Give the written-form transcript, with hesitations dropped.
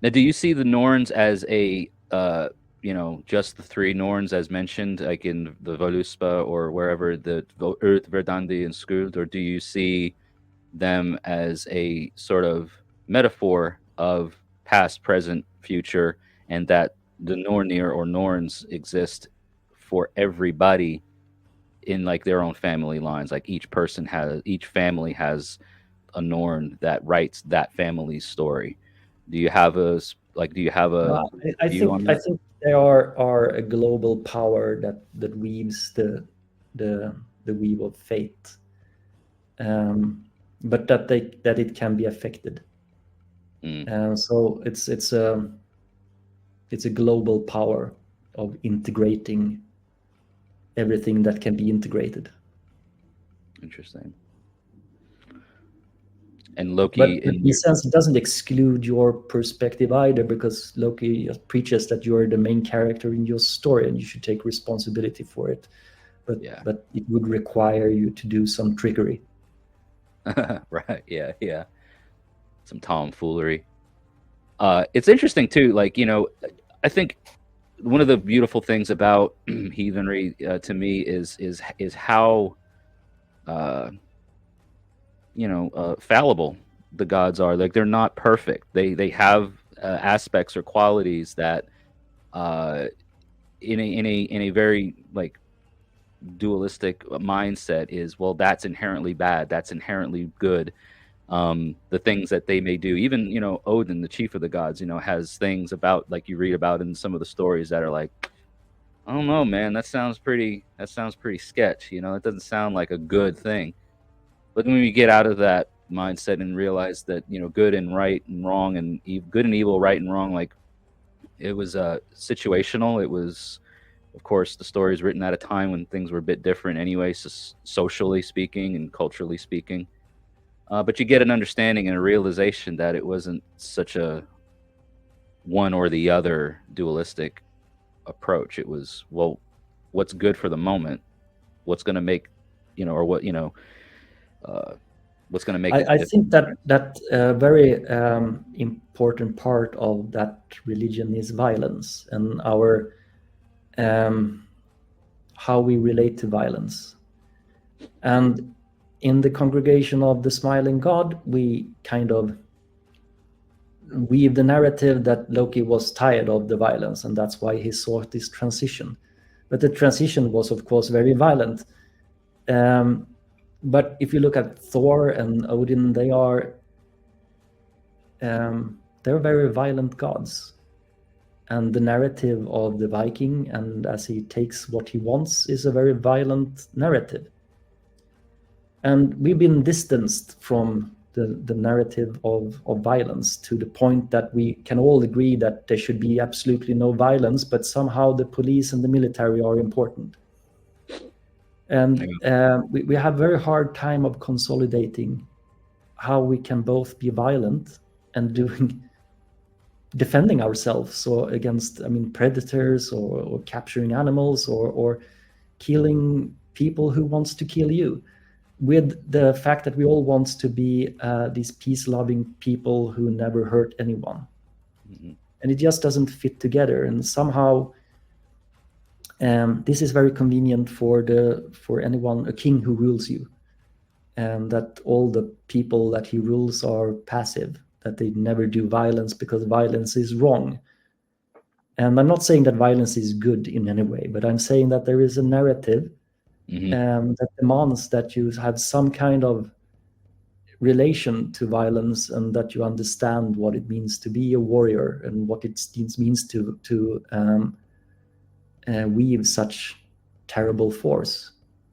Now, do you see the Norns as a just the three Norns as mentioned, like in the Voluspa or wherever the Earth, Verdandi, and Skuld, or do you see them as a sort of metaphor of past, present, future, and that the Nornir or Norns exist for everybody in like their own family lines? Like each family has a Norn that writes that family's story. Do you have a I view think on that? they are a global power that weaves the weave of fate, um, but that it can be affected. Mm, So it's a global power of integrating everything that can be integrated. interesting. And But Loki in in a your sense, it doesn't exclude your perspective either, because Loki preaches that you are the main character in your story and you should take responsibility for it. yeah. But it would require you to do some trickery. Right, yeah, yeah. Some tomfoolery. It's interesting too, like, I think one of the beautiful things about heathenry to me is how uh, fallible the gods are. Like they're not perfect. They have aspects or qualities that uh, in a very like dualistic mindset is, well, that's inherently bad, that's inherently good. The things that they may do, even Odin, the chief of the gods, has things about, like you read about in some of the stories, that are like, I don't know, man, that sounds pretty sketch. It doesn't sound like a good thing. But when we get out of that mindset and realize that good and right and wrong, and good and evil, right and wrong, like it was situational. It was, of course, the story is written at a time when things were a bit different anyway, socially speaking and culturally speaking. But you get an understanding and a realization that it wasn't such a one or the other dualistic approach. It was, well, what's good for the moment, what's going to make, or uh, what's going to make I it think that different. that very important part of that religion is violence and our um, how we relate to violence. And in the congregation of the Smiling God, we kind of weave the narrative that Loki was tired of the violence, and that's why he sought this transition. But the transition was, of course, very violent. Um, but if you look at Thor and Odin, they're very violent gods. And the narrative of the Viking, and as he takes what he wants, is a very violent narrative. And we've been distanced from the narrative of violence to the point that we can all agree that there should be absolutely no violence, but somehow the police and the military are important. And Yeah. we have a very hard time of consolidating how we can both be violent and defending ourselves so against, I mean, predators or capturing animals or killing people who wants to kill you, with the fact that we all want to be these peace-loving people who never hurt anyone. Mhm. And it just doesn't fit together. And somehow this is very convenient for anyone, a king who rules you, and that all the people that he rules are passive, that they never do violence because violence is wrong. And I'm not saying that violence is good in any way, but I'm saying that there is a narrative Mhm. that demands that you have some kind of relation to violence, and that you understand what it means to be a warrior and what it means to weave such terrible force.